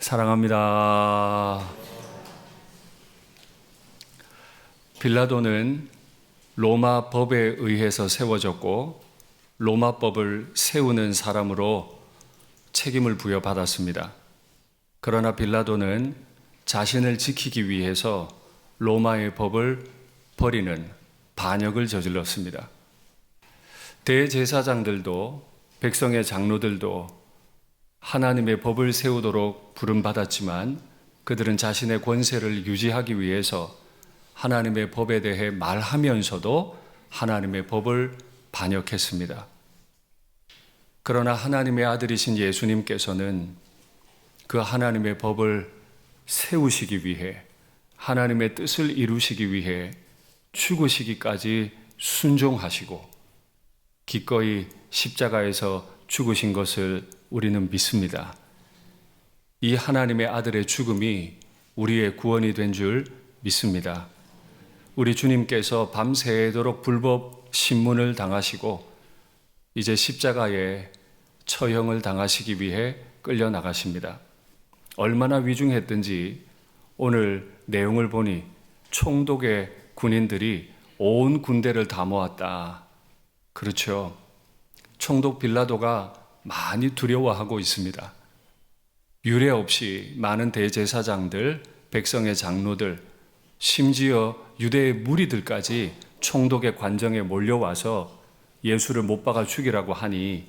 사랑합니다. 빌라도는 로마 법에 의해서 세워졌고 로마 법을 세우는 사람으로 책임을 부여받았습니다. 그러나 빌라도는 자신을 지키기 위해서 로마의 법을 버리는 반역을 저질렀습니다. 대제사장들도 백성의 장로들도 하나님의 법을 세우도록 부름받았지만 그들은 자신의 권세를 유지하기 위해서 하나님의 법에 대해 말하면서도 하나님의 법을 반역했습니다. 그러나 하나님의 아들이신 예수님께서는 그 하나님의 법을 세우시기 위해 하나님의 뜻을 이루시기 위해 죽으시기까지 순종하시고 기꺼이 십자가에서 죽으신 것을 우리는 믿습니다. 이 하나님의 아들의 죽음이 우리의 구원이 된 줄 믿습니다. 우리 주님께서 밤새도록 불법 신문을 당하시고 이제 십자가에 처형을 당하시기 위해 끌려 나가십니다. 얼마나 위중했든지 오늘 내용을 보니 총독의 군인들이 온 군대를 다 모았다. 그렇죠. 총독 빌라도가 많이 두려워하고 있습니다. 유례 없이 많은 대제사장들, 백성의 장로들, 심지어 유대의 무리들까지 총독의 관정에 몰려와서 예수를 못 박아 죽이라고 하니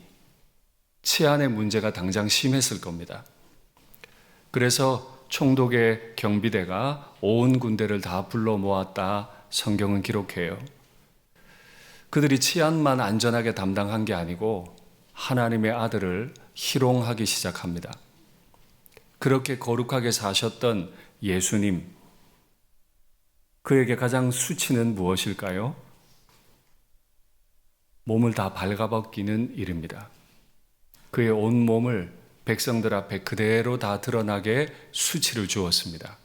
치안의 문제가 당장 심했을 겁니다. 그래서 총독의 경비대가 온 군대를 다 불러 모았다 성경은 기록해요. 그들이 치안만 안전하게 담당한 게 아니고 하나님의 아들을 희롱하기 시작합니다. 그렇게 거룩하게 사셨던 예수님, 그에게 가장 수치는 무엇일까요? 몸을 다 발가벗기는 일입니다. 그의 온 몸을 백성들 앞에 그대로 다 드러나게 수치를 주었습니다.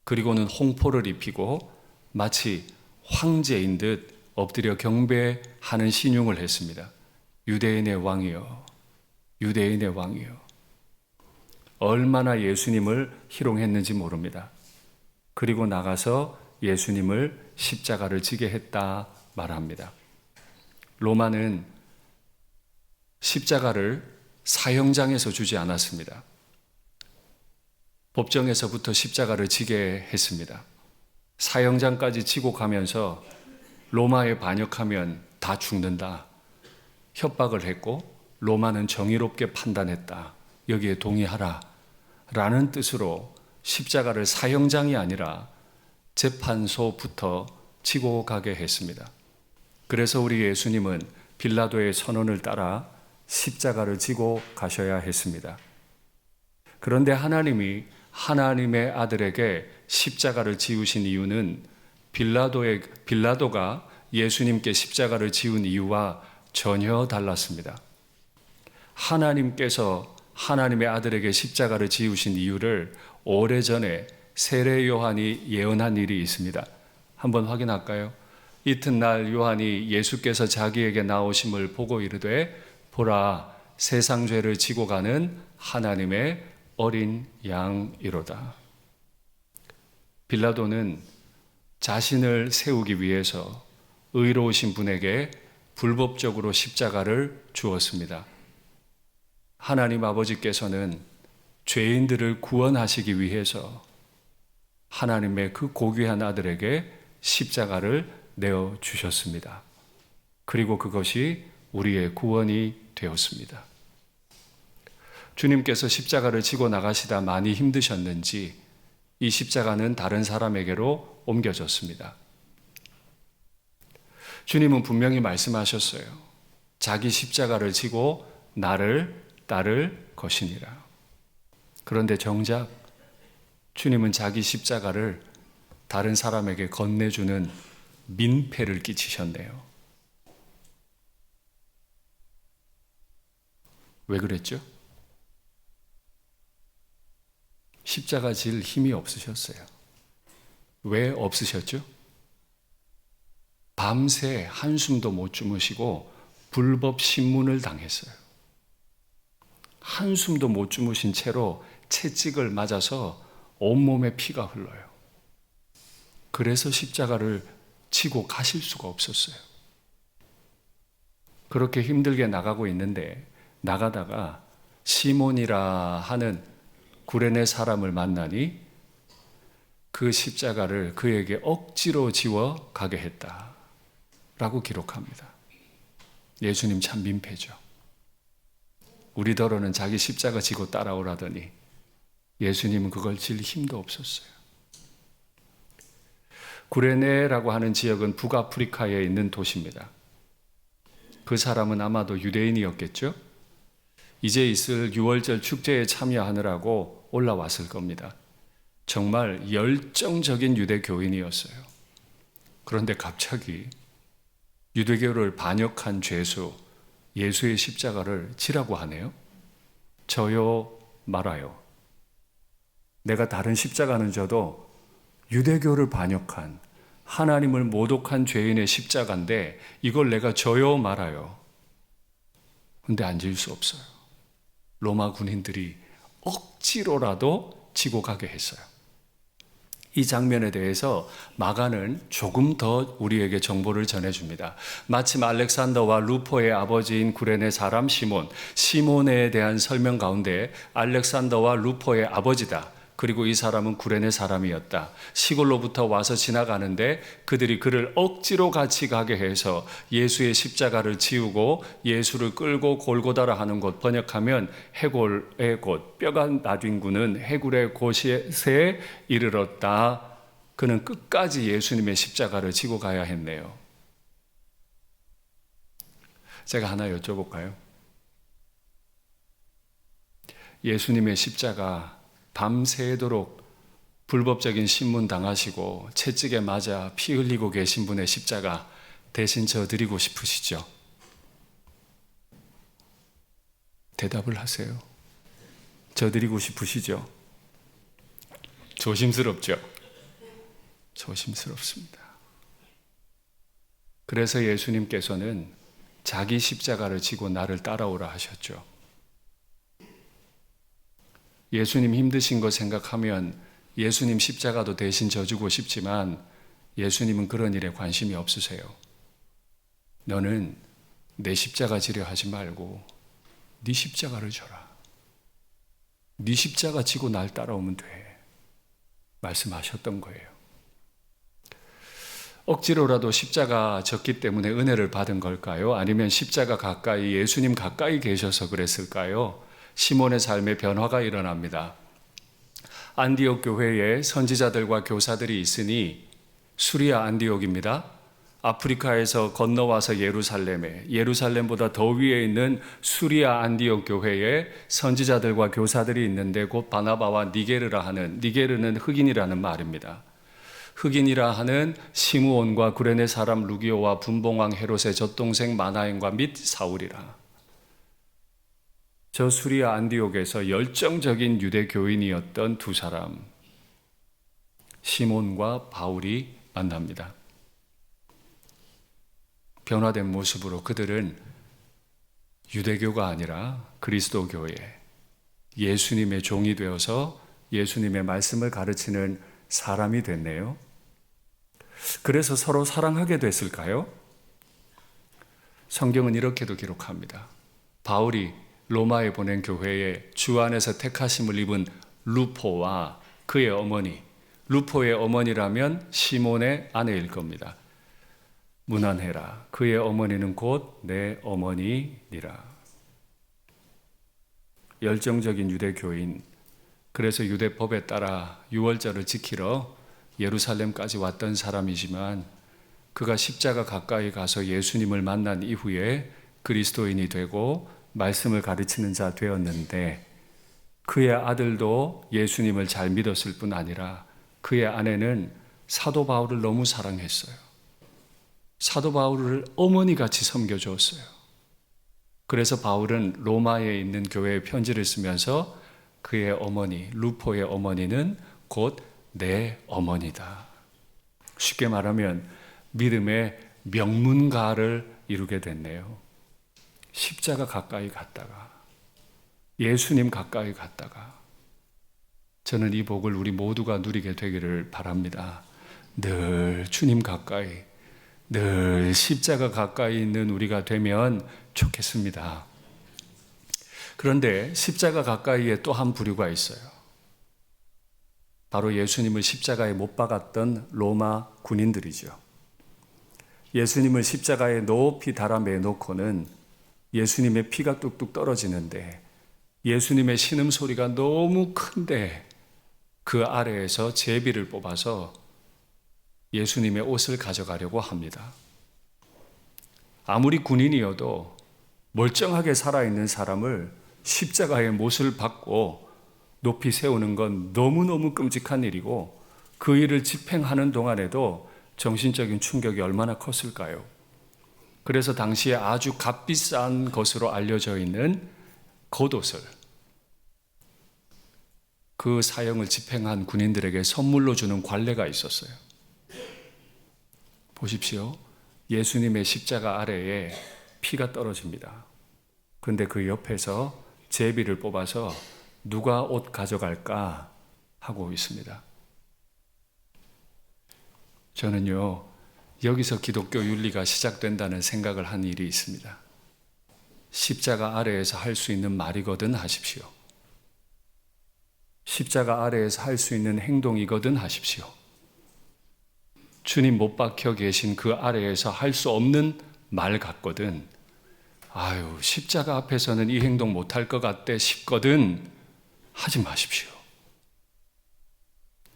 그리고는 홍포를 입히고 마치 황제인 듯 엎드려 경배하는 신용을 했습니다. 유대인의 왕이여, 유대인의 왕이여. 얼마나 예수님을 희롱했는지 모릅니다. 그리고 나가서 예수님을 십자가를 지게 했다 말합니다. 로마는 십자가를 사형장에서 주지 않았습니다. 법정에서부터 십자가를 지게 했습니다. 사형장까지 지고 가면서 로마에 반역하면 다 죽는다. 협박을 했고 로마는 정의롭게 판단했다. 여기에 동의하라. 라는 뜻으로 십자가를 사형장이 아니라 재판소부터 지고 가게 했습니다. 그래서 우리 예수님은 빌라도의 선언을 따라 십자가를 지고 가셔야 했습니다. 그런데 하나님이 하나님의 아들에게 십자가를 지우신 이유는 빌라도가 예수님께 십자가를 지운 이유와 전혀 달랐습니다. 하나님께서 하나님의 아들에게 십자가를 지우신 이유를 오래전에 세례 요한이 예언한 일이 있습니다. 한번 확인할까요? 이튿날 요한이 예수께서 자기에게 나오심을 보고 이르되 보라 세상 죄를 지고 가는 하나님의 어린 양이로다. 빌라도는 자신을 세우기 위해서 의로우신 분에게 불법적으로 십자가를 주었습니다. 하나님 아버지께서는 죄인들을 구원하시기 위해서 하나님의 그 고귀한 아들에게 십자가를 내어 주셨습니다. 그리고 그것이 우리의 구원이 되었습니다. 주님께서 십자가를 지고 나가시다 많이 힘드셨는지 이 십자가는 다른 사람에게로 옮겨졌습니다. 주님은 분명히 말씀하셨어요. 자기 십자가를 지고 나를 따를 것이니라. 그런데 정작 주님은 자기 십자가를 다른 사람에게 건네주는 민폐를 끼치셨네요. 왜 그랬죠? 십자가 질 힘이 없으셨어요. 왜 없으셨죠? 밤새 한숨도 못 주무시고 불법 신문을 당했어요. 한숨도 못 주무신 채로 채찍을 맞아서 온몸에 피가 흘러요. 그래서 십자가를 지고 가실 수가 없었어요. 그렇게 힘들게 나가고 있는데 나가다가 시몬이라 하는 구레네 사람을 만나니 그 십자가를 그에게 억지로 지워 가게 했다라고 기록합니다. 예수님 참 민폐죠. 우리더러는 자기 십자가 지고 따라오라더니 예수님은 그걸 질 힘도 없었어요. 구레네라고 하는 지역은 북아프리카에 있는 도시입니다. 그 사람은 아마도 유대인이었겠죠? 이제 있을 유월절 축제에 참여하느라고 올라왔을 겁니다. 정말 열정적인 유대교인이었어요. 그런데 갑자기 유대교를 반역한 죄수 예수의 십자가를 지라고 하네요. 저요 말아요. 내가 다른 십자가는 져도 유대교를 반역한 하나님을 모독한 죄인의 십자가인데 이걸 내가 져요 말아요. 근데 안 질 수 없어요. 로마 군인들이 억지로라도 지고 가게 했어요. 이 장면에 대해서 마가는 조금 더 우리에게 정보를 전해줍니다. 마침 알렉산더와 루포의 아버지인 구레네 사람 시몬에 대한 설명 가운데 알렉산더와 루포의 아버지다. 그리고 이 사람은 구레네 사람이었다. 시골로부터 와서 지나가는데 그들이 그를 억지로 같이 가게 해서 예수의 십자가를 지우고 예수를 끌고 골고다라 하는 곳, 번역하면 해골의 곳, 뼈가 나뉜 구는 해골의 곳에 이르렀다. 그는 끝까지 예수님의 십자가를 지고 가야 했네요. 제가 하나 여쭤볼까요? 예수님의 십자가 밤새도록 불법적인 신문 당하시고 채찍에 맞아 피 흘리고 계신 분의 십자가 대신 져 드리고 싶으시죠? 대답을 하세요. 져 드리고 싶으시죠? 조심스럽죠? 조심스럽습니다. 그래서 예수님께서는 자기 십자가를 지고 나를 따라오라 하셨죠. 예수님 힘드신 거 생각하면 예수님 십자가도 대신 져주고 싶지만 예수님은 그런 일에 관심이 없으세요. 너는 내 십자가 지려 하지 말고 네 십자가를 져라. 네 십자가 지고 날 따라오면 돼. 말씀하셨던 거예요. 억지로라도 십자가 졌기 때문에 은혜를 받은 걸까요? 아니면 십자가 가까이 예수님 가까이 계셔서 그랬을까요? 시몬의 삶에 변화가 일어납니다. 안디옥 교회에 선지자들과 교사들이 있으니 수리아 안디옥입니다. 아프리카에서 건너와서 예루살렘보다 더 위에 있는 수리아 안디옥 교회에 선지자들과 교사들이 있는데 곧 바나바와 니게르는 흑인이라는 말입니다. 흑인이라 하는 시므온과 구레네 사람 루기오와 분봉왕 헤롯의 젖동생 마나엔과 및 사울이라. 저 수리아 안디옥에서 열정적인 유대 교인이었던 두 사람, 시몬과 바울이 만납니다. 변화된 모습으로 그들은 유대교가 아니라 그리스도 교회, 예수님의 종이 되어서 예수님의 말씀을 가르치는 사람이 됐네요. 그래서 서로 사랑하게 됐을까요? 성경은 이렇게도 기록합니다. 바울이 로마에 보낸 교회에 주 안에서 택하심을 입은 루포와 그의 어머니, 루포의 어머니라면 시몬의 아내일 겁니다. 문안해라. 그의 어머니는 곧 내 어머니니라. 열정적인 유대교인, 그래서 유대법에 따라 유월절을 지키러 예루살렘까지 왔던 사람이지만 그가 십자가 가까이 가서 예수님을 만난 이후에 그리스도인이 되고 말씀을 가르치는 자 되었는데 그의 아들도 예수님을 잘 믿었을 뿐 아니라 그의 아내는 사도 바울을 너무 사랑했어요. 사도 바울을 어머니같이 섬겨주었어요. 그래서 바울은 로마에 있는 교회에 편지를 쓰면서 그의 어머니, 루포의 어머니는 곧 내 어머니다. 쉽게 말하면 믿음의 명문가를 이루게 됐네요. 십자가 가까이 갔다가 예수님 가까이 갔다가 저는 이 복을 우리 모두가 누리게 되기를 바랍니다. 늘 주님 가까이, 늘 십자가 가까이 있는 우리가 되면 좋겠습니다. 그런데 십자가 가까이에 또 한 부류가 있어요. 바로 예수님을 십자가에 못 박았던 로마 군인들이죠. 예수님을 십자가에 높이 달아 매놓고는 예수님의 피가 뚝뚝 떨어지는데 예수님의 신음소리가 너무 큰데 그 아래에서 제비를 뽑아서 예수님의 옷을 가져가려고 합니다. 아무리 군인이어도 멀쩡하게 살아있는 사람을 십자가에 못을 박고 높이 세우는 건 너무너무 끔찍한 일이고 그 일을 집행하는 동안에도 정신적인 충격이 얼마나 컸을까요? 그래서 당시에 아주 값비싼 것으로 알려져 있는 겉옷을 그 사형을 집행한 군인들에게 선물로 주는 관례가 있었어요. 보십시오. 예수님의 십자가 아래에 피가 떨어집니다. 그런데 그 옆에서 제비를 뽑아서 누가 옷 가져갈까 하고 있습니다. 저는요, 여기서 기독교 윤리가 시작된다는 생각을 한 일이 있습니다. 십자가 아래에서 할 수 있는 말이거든 하십시오. 십자가 아래에서 할 수 있는 행동이거든 하십시오. 주님 못 박혀 계신 그 아래에서 할 수 없는 말 같거든. 아유, 십자가 앞에서는 이 행동 못할 것 같대 싶거든 하지 마십시오.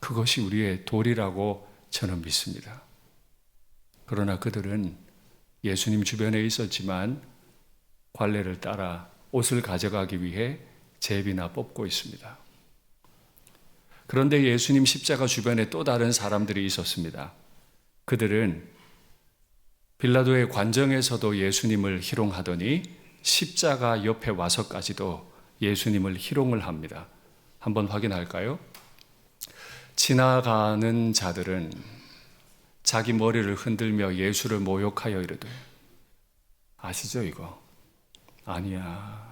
그것이 우리의 도리라고 저는 믿습니다. 그러나 그들은 예수님 주변에 있었지만 관례를 따라 옷을 가져가기 위해 제비나 뽑고 있습니다. 그런데 예수님 십자가 주변에 또 다른 사람들이 있었습니다. 그들은 빌라도의 관정에서도 예수님을 희롱하더니 십자가 옆에 와서까지도 예수님을 희롱을 합니다. 한번 확인할까요? 지나가는 자들은 자기 머리를 흔들며 예수를 모욕하여 이르되, 아시죠 이거? 아니야.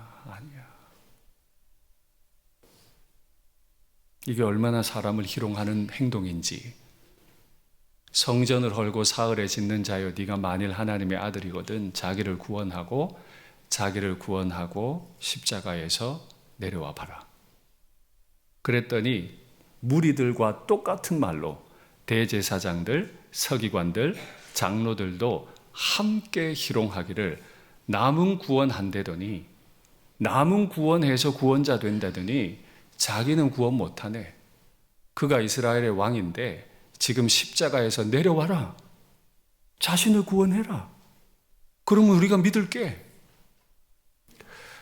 이게 얼마나 사람을 희롱하는 행동인지. 성전을 헐고 사흘에 짓는 자여 네가 만일 하나님의 아들이거든 자기를 구원하고 십자가에서 내려와 봐라. 그랬더니 무리들과 똑같은 말로 대제사장들, 서기관들, 장로들도 함께 희롱하기를 남은 구원한다더니, 남은 구원해서 구원자 된다더니 자기는 구원 못하네. 그가 이스라엘의 왕인데 지금 십자가에서 내려와라. 자신을 구원해라. 그러면 우리가 믿을게.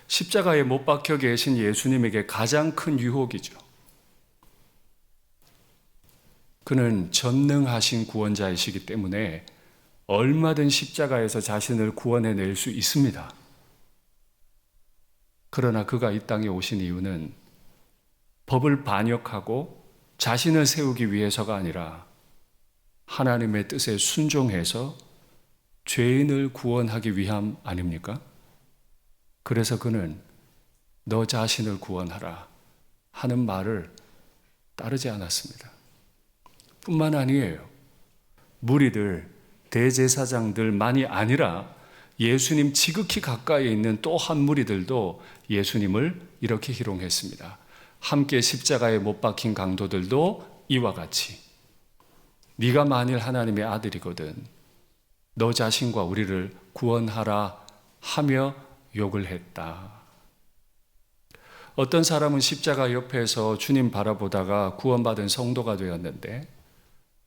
십자가에 못 박혀 계신 예수님에게 가장 큰 유혹이죠. 그는 전능하신 구원자이시기 때문에 얼마든 십자가에서 자신을 구원해낼 수 있습니다. 그러나 그가 이 땅에 오신 이유는 법을 반역하고 자신을 세우기 위해서가 아니라 하나님의 뜻에 순종해서 죄인을 구원하기 위함 아닙니까? 그래서 그는 너 자신을 구원하라 하는 말을 따르지 않았습니다. 뿐만 아니에요. 무리들, 대제사장들만이 아니라 예수님 지극히 가까이 있는 또 한 무리들도 예수님을 이렇게 희롱했습니다. 함께 십자가에 못 박힌 강도들도 이와 같이 네가 만일 하나님의 아들이거든 너 자신과 우리를 구원하라 하며 욕을 했다. 어떤 사람은 십자가 옆에서 주님 바라보다가 구원받은 성도가 되었는데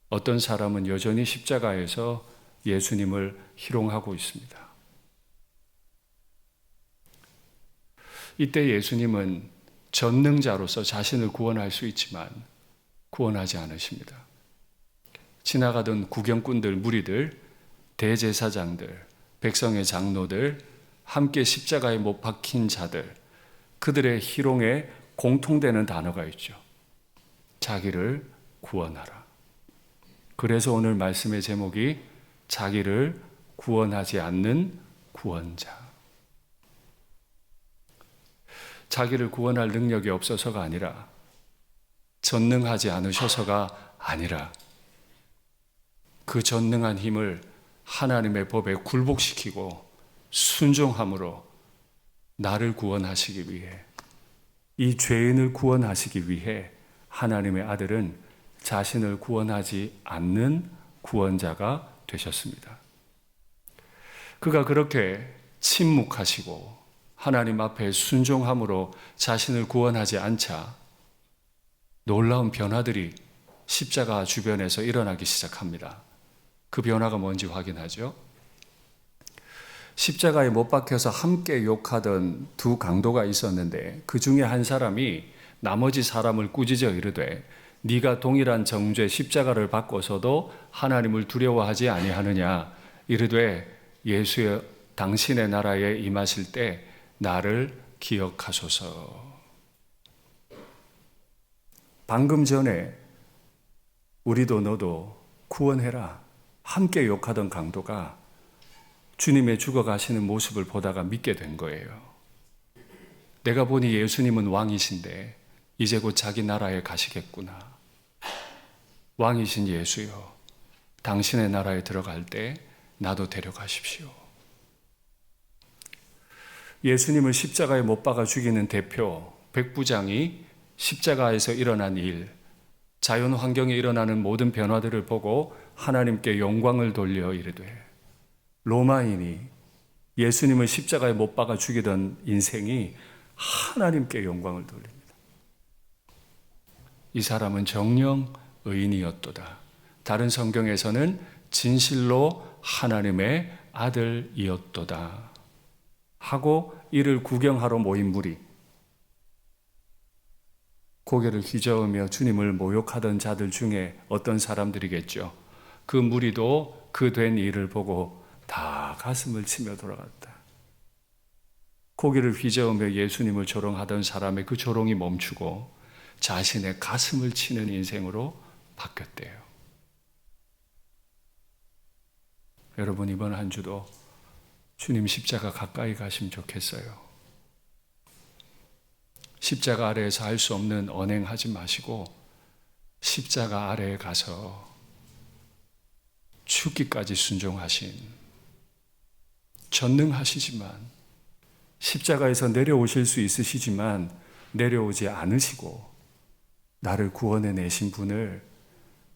어떤 사람은 여전히 십자가에서 예수님을 희롱하고 있습니다. 이때 예수님은 전능자로서 자신을 구원할 수 있지만 구원하지 않으십니다. 지나가던 구경꾼들, 무리들, 대제사장들, 백성의 장로들, 함께 십자가에 못 박힌 자들, 그들의 희롱에 공통되는 단어가 있죠. 자기를 구원하라. 그래서 오늘 말씀의 제목이 자기를 구원하지 않는 구원자. 자기를 구원할 능력이 없어서가 아니라 전능하지 않으셔서가 아니라 그 전능한 힘을 하나님의 법에 굴복시키고 순종함으로 나를 구원하시기 위해, 이 죄인을 구원하시기 위해 하나님의 아들은 자신을 구원하지 않는 구원자가 되셨습니다. 그가 그렇게 침묵하시고 하나님 앞에 순종함으로 자신을 구원하지 않자 놀라운 변화들이 십자가 주변에서 일어나기 시작합니다. 그 변화가 뭔지 확인하죠. 십자가에 못 박혀서 함께 욕하던 두 강도가 있었는데 그 중에 한 사람이 나머지 사람을 꾸짖어 이르되 네가 동일한 정죄 십자가를 받고서도 하나님을 두려워하지 아니하느냐. 이르되 예수여 당신의 나라에 임하실 때 나를 기억하소서. 방금 전에 우리도 너도 구원해라 함께 욕하던 강도가 주님의 죽어가시는 모습을 보다가 믿게 된 거예요. 내가 보니 예수님은 왕이신데 이제 곧 자기 나라에 가시겠구나. 왕이신 예수여, 당신의 나라에 들어갈 때 나도 데려가십시오. 예수님을 십자가에 못 박아 죽이는 대표 백부장이 십자가에서 일어난 일, 자연 환경에 일어나는 모든 변화들을 보고 하나님께 영광을 돌려 이르되, 로마인이 예수님을 십자가에 못 박아 죽이던 인생이 하나님께 영광을 돌립니다. 이 사람은 정령 의인이었도다. 다른 성경에서는 진실로 하나님의 아들이었도다 하고 이를 구경하러 모인 무리, 고개를 휘저으며 주님을 모욕하던 자들 중에 어떤 사람들이겠죠. 그 무리도 그 된 일을 보고 다 가슴을 치며 돌아갔다. 고개를 휘저으며 예수님을 조롱하던 사람의 그 조롱이 멈추고 자신의 가슴을 치는 인생으로 바뀌었대요. 여러분, 이번 한 주도 주님 십자가 가까이 가시면 좋겠어요. 십자가 아래에서 할 수 없는 언행하지 마시고 십자가 아래에 가서 죽기까지 순종하신, 전능하시지만 십자가에서 내려오실 수 있으시지만 내려오지 않으시고 나를 구원해 내신 분을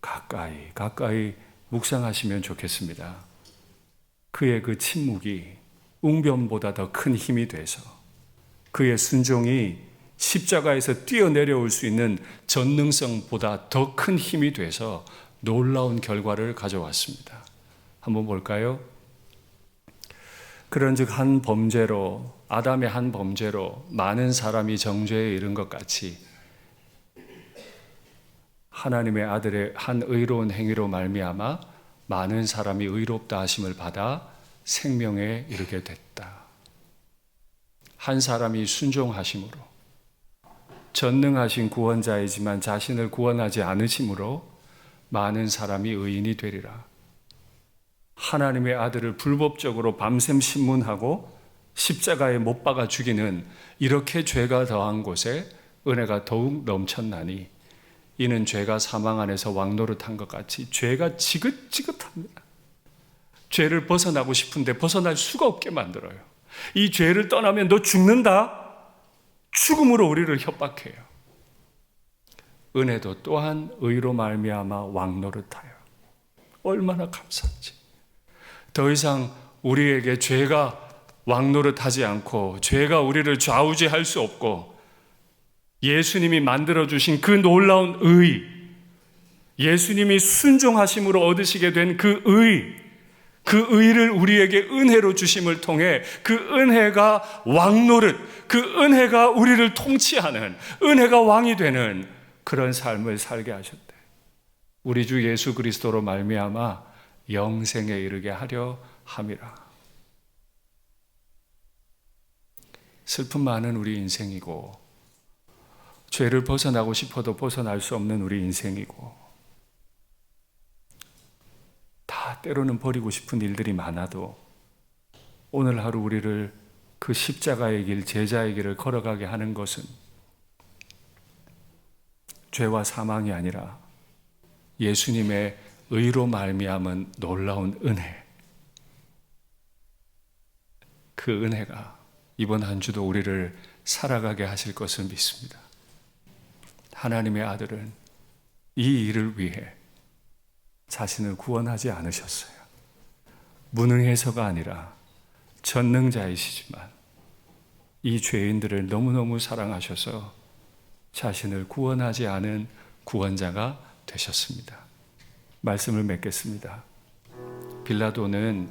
가까이 묵상하시면 좋겠습니다. 그의 그 침묵이 웅변보다 더 큰 힘이 돼서, 그의 순종이 십자가에서 뛰어내려올 수 있는 전능성보다 더 큰 힘이 돼서 놀라운 결과를 가져왔습니다. 한번 볼까요? 그런즉 한 범죄로, 아담의 한 범죄로 많은 사람이 정죄에 이른 것 같이 하나님의 아들의 한 의로운 행위로 말미암아 많은 사람이 의롭다 하심을 받아 생명에 이르게 됐다. 한 사람이 순종하심으로, 전능하신 구원자이지만 자신을 구원하지 않으심으로 많은 사람이 의인이 되리라. 하나님의 아들을 불법적으로 밤샘 신문하고 십자가에 못 박아 죽이는 이렇게 죄가 더한 곳에 은혜가 더욱 넘쳤나니 이는 죄가 사망 안에서 왕노릇한 것 같이 죄가 지긋지긋합니다. 죄를 벗어나고 싶은데 벗어날 수가 없게 만들어요. 이 죄를 떠나면 너 죽는다. 죽음으로 우리를 협박해요. 은혜도 또한 의로 말미암아 왕노릇하여. 얼마나 감사한지. 더 이상 우리에게 죄가 왕노릇하지 않고 죄가 우리를 좌우지할 수 없고 예수님이 만들어주신 그 놀라운 의, 예수님이 순종하심으로 얻으시게 된 그 의를 우리에게 은혜로 주심을 통해 그 은혜가 왕노릇, 그 은혜가 우리를 통치하는, 은혜가 왕이 되는 그런 삶을 살게 하셨대. 우리 주 예수 그리스도로 말미암아 영생에 이르게 하려 함이라. 슬픔 많은 우리 인생이고 죄를 벗어나고 싶어도 벗어날 수 없는 우리 인생이고 다 때로는 버리고 싶은 일들이 많아도 오늘 하루 우리를 그 십자가의 길, 제자의 길을 걸어가게 하는 것은 죄와 사망이 아니라 예수님의 의로 말미암은 놀라운 은혜, 그 은혜가 이번 한 주도 우리를 살아가게 하실 것을 믿습니다. 하나님의 아들은 이 일을 위해 자신을 구원하지 않으셨어요. 무능해서가 아니라 전능자이시지만 이 죄인들을 너무너무 사랑하셔서 자신을 구원하지 않은 구원자가 되셨습니다. 말씀을 맺겠습니다. 빌라도는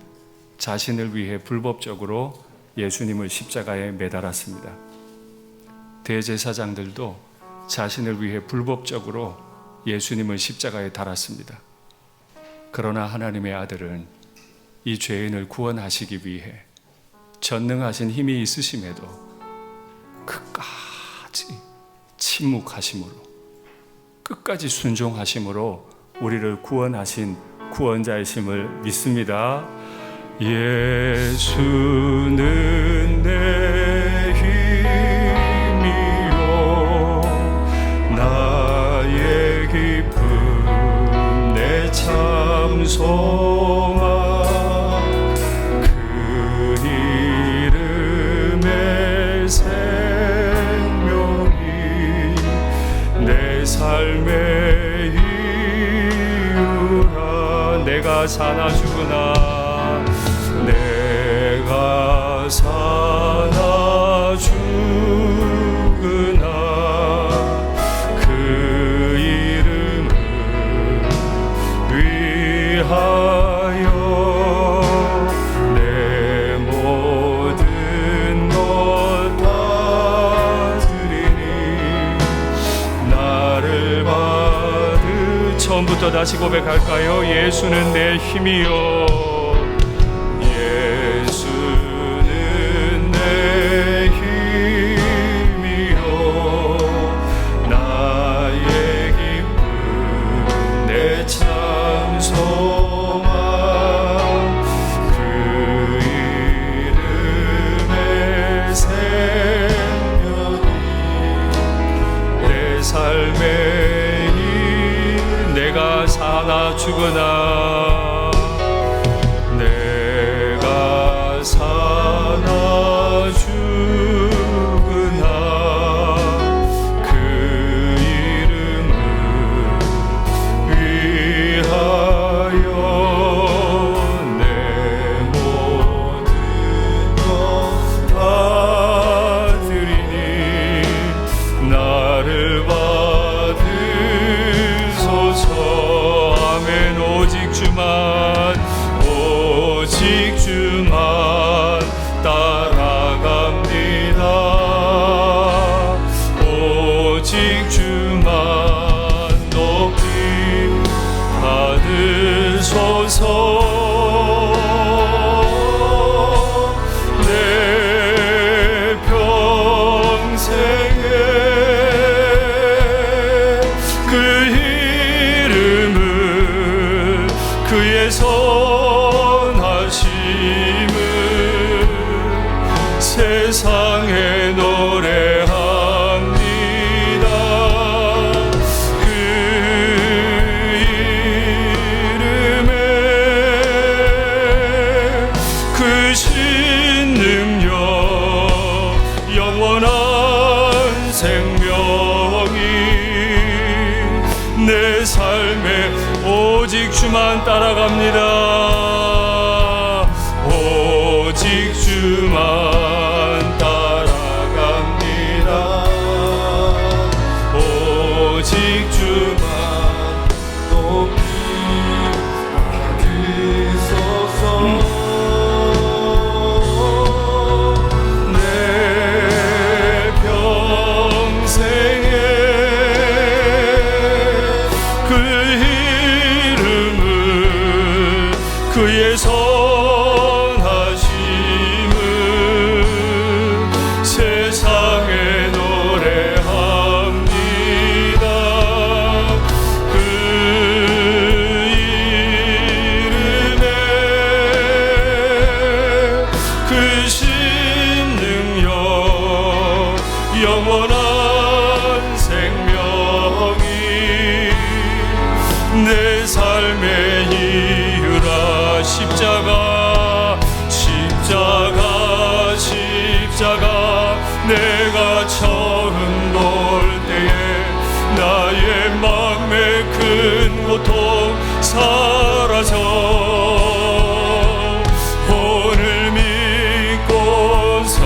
자신을 위해 불법적으로 예수님을 십자가에 매달았습니다. 대제사장들도 자신을 위해 불법적으로 예수님을 십자가에 달았습니다. 그러나 하나님의 아들은 이 죄인을 구원하시기 위해 전능하신 힘이 있으심에도 끝까지 침묵하심으로, 끝까지 순종하심으로 우리를 구원하신 구원자이심을 믿습니다. 예수는 내 힘이요 나의 기쁨 내 참소망 그 이름의 생명이 내 삶의 이유라. 내가 사나 죽으나 내가 사나 죽으나 그 이름을 위하여 내 모든 것 다 드리니 나를 받으. 처음부터 다시 고백할까요? 예수는 내 힘이요 예수는 내 힘이요 나의 기쁨 내 참소망 그 이름의 생명이 내 삶의 일. 내가 사나 죽으나 사나 죽으나 그 이름을 위하여 내 모든 것 다 드리니 나를 받으소서. 아멘. 오직 주만 따라갑니다. 오직 주만 높이 받으소서. 내 평생에 그 이름을 그의 선하심을 세상에 노래합니다. 그 이름에 그 신능력 영원한 생명이 내 삶에 오직 주만 따라갑니다. 오직 주만 오직 주만 높이 받으소서. 내 평생에 그 이름을 그의 선하심을 사라져 오늘 믿고서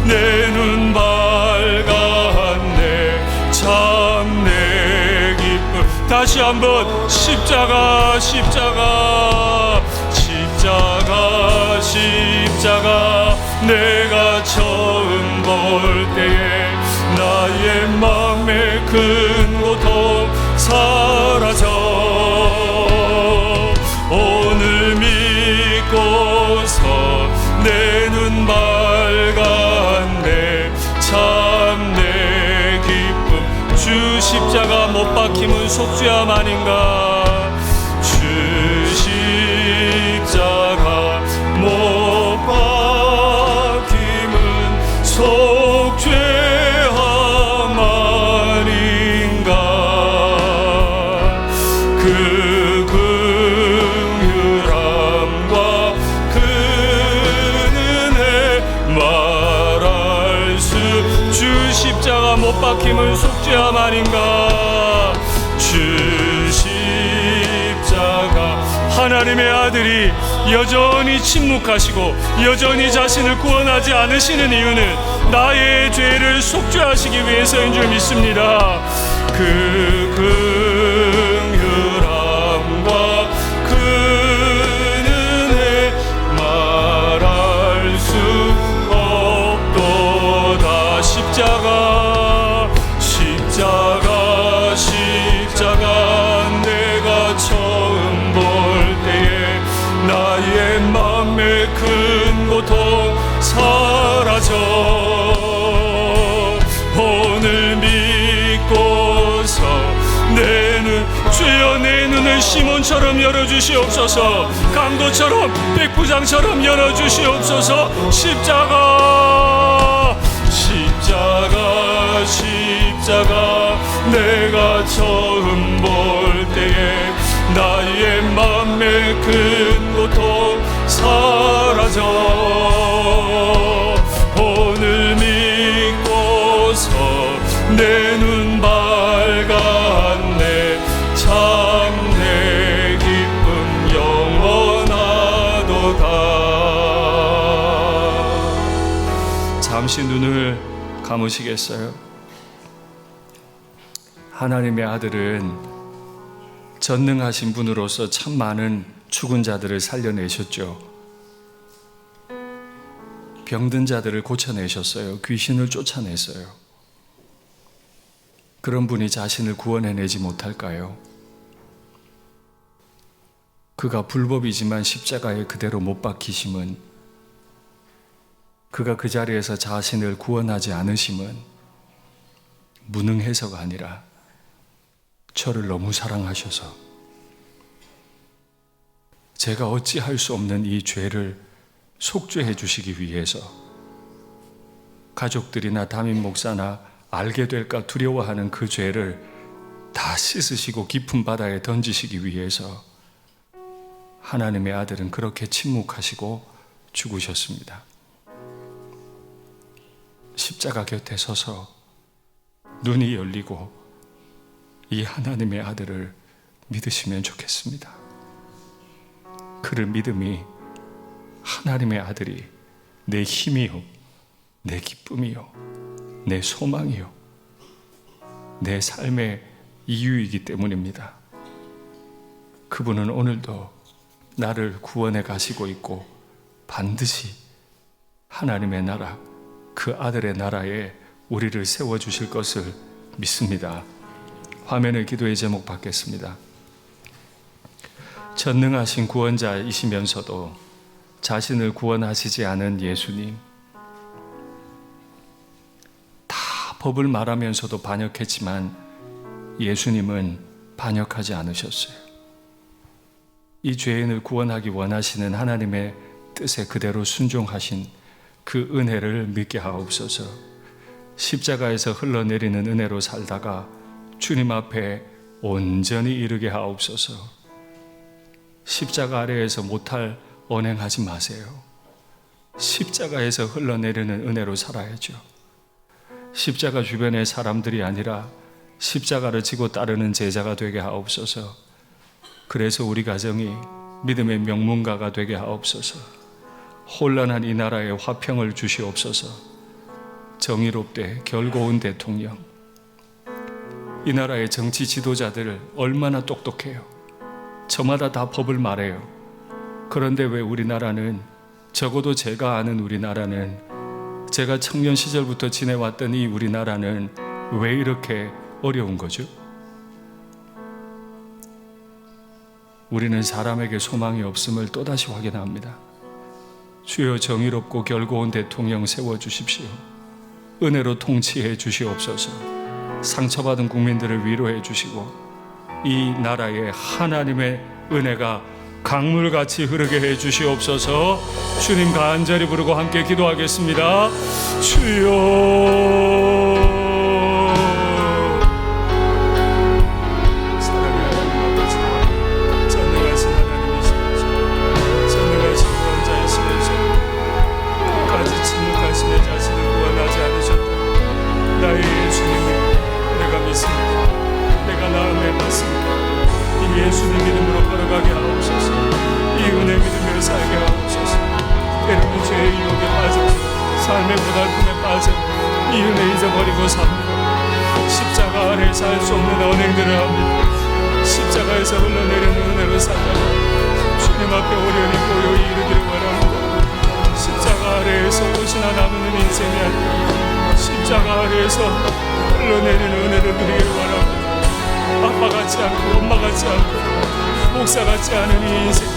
내 눈 밝았네 참 내 기쁨. 다시 한번 십자가 십자가 십자가 십자가 내가 처음 볼 때에 나의 마음의 큰 고통 사라져 오늘 믿고서 내 눈 밝았네 참 내 기쁨. 주 십자가 못 박힘은 속죄함아닌가 주 십자가 못 박힘은 속죄함 아닌가. 그 긍휼함과 그 은혜 말할 수. 주 십자가 못 박힘은 속죄함 아닌가. 주 십자가. 하나님의 아들이 여전히 침묵하시고 여전히 자신을 구원하지 않으시는 이유는 나의 죄를 속죄하시기 위해서인 줄 믿습니다. 그 긍휼함과 그 은혜 말할 수 없도다. 십자가 십자가 십자가 내가 처음 볼 때에 나의 맘의 큰 고통 사라져 오늘 믿고서 내 눈. 주여 내 눈을 시몬처럼 열어주시옵소서. 강도처럼 백부장처럼 열어주시옵소서. 십자가 십자가 십자가 내가 처음 볼 때에 나의 맘의 큰 고통 사라져 오늘 믿고서 내 눈 밝았네 참 내 기쁨 영원하도다. 잠시 눈을 감으시겠어요? 하나님의 아들은 전능하신 분으로서 참 많은 죽은 자들을 살려내셨죠. 병든 자들을 고쳐내셨어요. 귀신을 쫓아냈어요. 그런 분이 자신을 구원해내지 못할까요? 그가 불법이지만 십자가에 그대로 못 박히심은, 그가 그 자리에서 자신을 구원하지 않으심은 무능해서가 아니라 저를 너무 사랑하셔서 제가 어찌할 수 없는 이 죄를 속죄해 주시기 위해서 가족들이나 담임 목사나 알게 될까 두려워하는 그 죄를 다 씻으시고 깊은 바다에 던지시기 위해서 하나님의 아들은 그렇게 침묵하시고 죽으셨습니다. 십자가 곁에 서서 눈이 열리고 이 하나님의 아들을 믿으시면 좋겠습니다. 그를 믿음이 하나님의 아들이 내 힘이요, 내 기쁨이요, 내 소망이요, 내 삶의 이유이기 때문입니다. 그분은 오늘도 나를 구원해 가시고 있고 반드시 하나님의 나라, 그 아들의 나라에 우리를 세워주실 것을 믿습니다. 화면에 기도의 제목 받겠습니다. 전능하신 구원자이시면서도 자신을 구원하시지 않은 예수님, 다 법을 말하면서도 반역했지만 예수님은 반역하지 않으셨어요. 이 죄인을 구원하기 원하시는 하나님의 뜻에 그대로 순종하신 그 은혜를 믿게 하옵소서. 십자가에서 흘러내리는 은혜로 살다가 주님 앞에 온전히 이르게 하옵소서. 십자가 아래에서 못할 언행하지 마세요. 십자가에서 흘러내리는 은혜로 살아야죠. 십자가 주변의 사람들이 아니라 십자가를 지고 따르는 제자가 되게 하옵소서. 그래서 우리 가정이 믿음의 명문가가 되게 하옵소서. 혼란한 이 나라에 화평을 주시옵소서. 정의롭되 결고운 대통령, 이 나라의 정치 지도자들 얼마나 똑똑해요. 저마다 다 법을 말해요. 그런데 왜 우리나라는, 적어도 제가 아는 우리나라는, 제가 청년 시절부터 지내왔던 이 우리나라는 왜 이렇게 어려운 거죠? 우리는 사람에게 소망이 없음을 또다시 확인합니다. 주여, 정의롭고 결고운 대통령 세워주십시오. 은혜로 통치해 주시옵소서. 상처받은 국민들을 위로해 주시고 이 나라에 하나님의 은혜가 강물같이 흐르게 해 주시옵소서. 주님 간절히 부르고 함께 기도하겠습니다. 주여, 예수님 믿음으로 걸어가게 하옵소서. 이 은혜 믿음으로 살게 하옵소서. 때로는 죄의 유혹에 빠져 삶의 고달픔에 빠져 이 은혜 잊어버리고 삽니다. 십자가 아래 살 수 없는 언행들을 합니다. 십자가에서 흘러내리는 은혜로 살다가 주님 앞에 오련히 고요히 이르기를 원합니다. 십자가 아래에서 옷이나 나누는 인생이 아니라 십자가 아래에서 흘러내리는 은혜를 누리기를 원합니다. 아빠 같지 않고 엄마 같지 않고 목사 같지 않은 이 인생,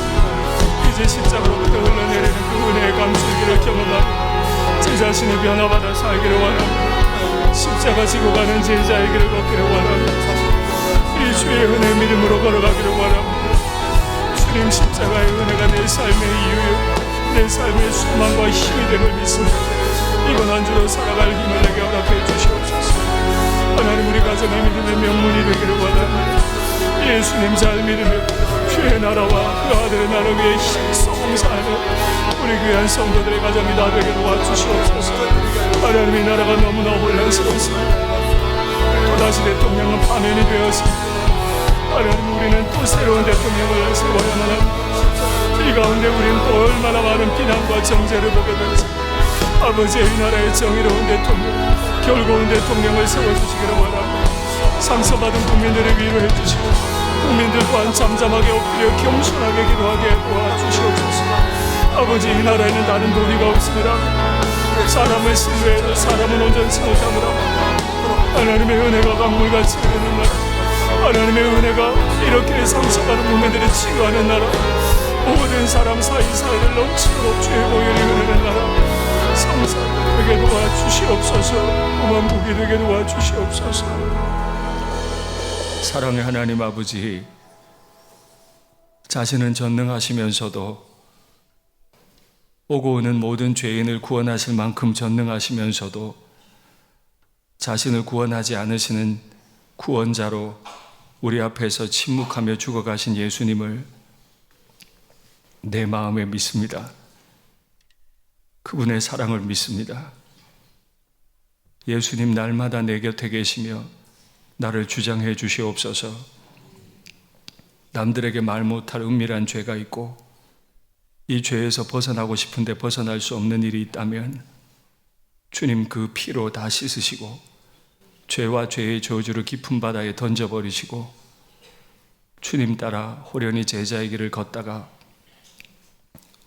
이제 십자가로부터 흘러내리는 그 은혜의 감출기를 경험하고 제 자신이 변화받아 살기를 원합니다. 십자가 지고 가는 제자의 길을 걷기를 원합니다. 이 주의 은혜 믿음으로 걸어가기를 원합니다. 주님, 십자가의 은혜가 내 삶의 이유요, 내 삶의 소망과 힘이 됨을 믿습니다. 이번 한 주로 살아갈 힘을 내게 허락해 주시옵소서. 하나님, 우리 가정의 믿음의 명문이 되기를 원합니다. 예수님 잘 믿으며 주의 나라와 그 아들의 나라 위에 힘써 봉사하는 우리 귀한 성도들의 가정이 다 되게 도와주시옵소서. 하나님의 나라가 너무나 혼란스럽습니다. 또다시 대통령은 파면이 되었습니다. 하나님, 우리는 또 새로운 대통령을 세워야만 합니다. 이 가운데 우리는 또 얼마나 많은 비난과 정죄를 보게 되지. 아버지의 이 나라의 정의로운 대통령, 결고운 대통령을 세워주시기를 원합니다. 상처받은 국민들을 위로해 주시고 국민들 또한 잠잠하게 엎드려 겸손하게 기도하게 도와주시옵소서. 아버지, 이 나라에는 다른 도리가 없습니다. 사람을 신뢰해도 사람은 온전치 못합니다. 하나님의 은혜가 강물같이 흐르는 나라, 하나님의 은혜가 이렇게 상처받은 국민들을 치유하는 나라, 모든 사람 사이사이를 넘치도록 주의 보혈이 흐르는 나라, 성사 되게 도와주시옵소서. 무만복이 되게 도와주시옵소서. 사랑의 하나님 아버지, 자신은 전능하시면서도 오고 오는 모든 죄인을 구원하실 만큼 전능하시면서도 자신을 구원하지 않으시는 구원자로 우리 앞에서 침묵하며 죽어가신 예수님을 내 마음에 믿습니다. 그분의 사랑을 믿습니다. 예수님, 날마다 내 곁에 계시며 나를 주장해 주시옵소서. 남들에게 말 못할 은밀한 죄가 있고 이 죄에서 벗어나고 싶은데 벗어날 수 없는 일이 있다면 주님, 그 피로 다 씻으시고 죄와 죄의 저주를 깊은 바다에 던져버리시고 주님 따라 호련히 제자의 길을 걷다가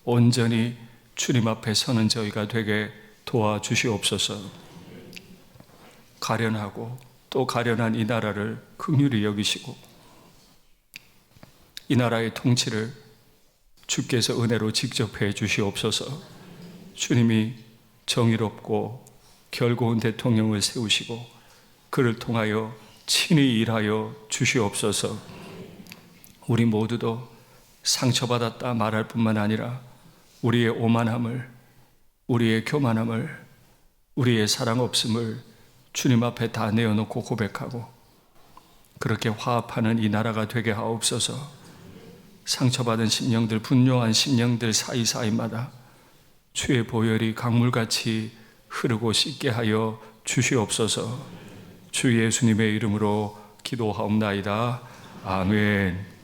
온전히 주님 앞에 서는 저희가 되게 도와주시옵소서. 가련하고 또 가련한 이 나라를 긍휼히 여기시고 이 나라의 통치를 주께서 은혜로 직접 해 주시옵소서. 주님이 정의롭고 결고운 대통령을 세우시고 그를 통하여 친히 일하여 주시옵소서. 우리 모두도 상처받았다 말할 뿐만 아니라 우리의 오만함을, 우리의 교만함을, 우리의 사랑 없음을 주님 앞에 다 내어놓고 고백하고 그렇게 화합하는 이 나라가 되게 하옵소서. 상처받은 심령들, 분노한 심령들 사이사이마다 주의 보혈이 강물같이 흐르고 씻게 하여 주시옵소서. 주 예수님의 이름으로 기도하옵나이다. 아멘.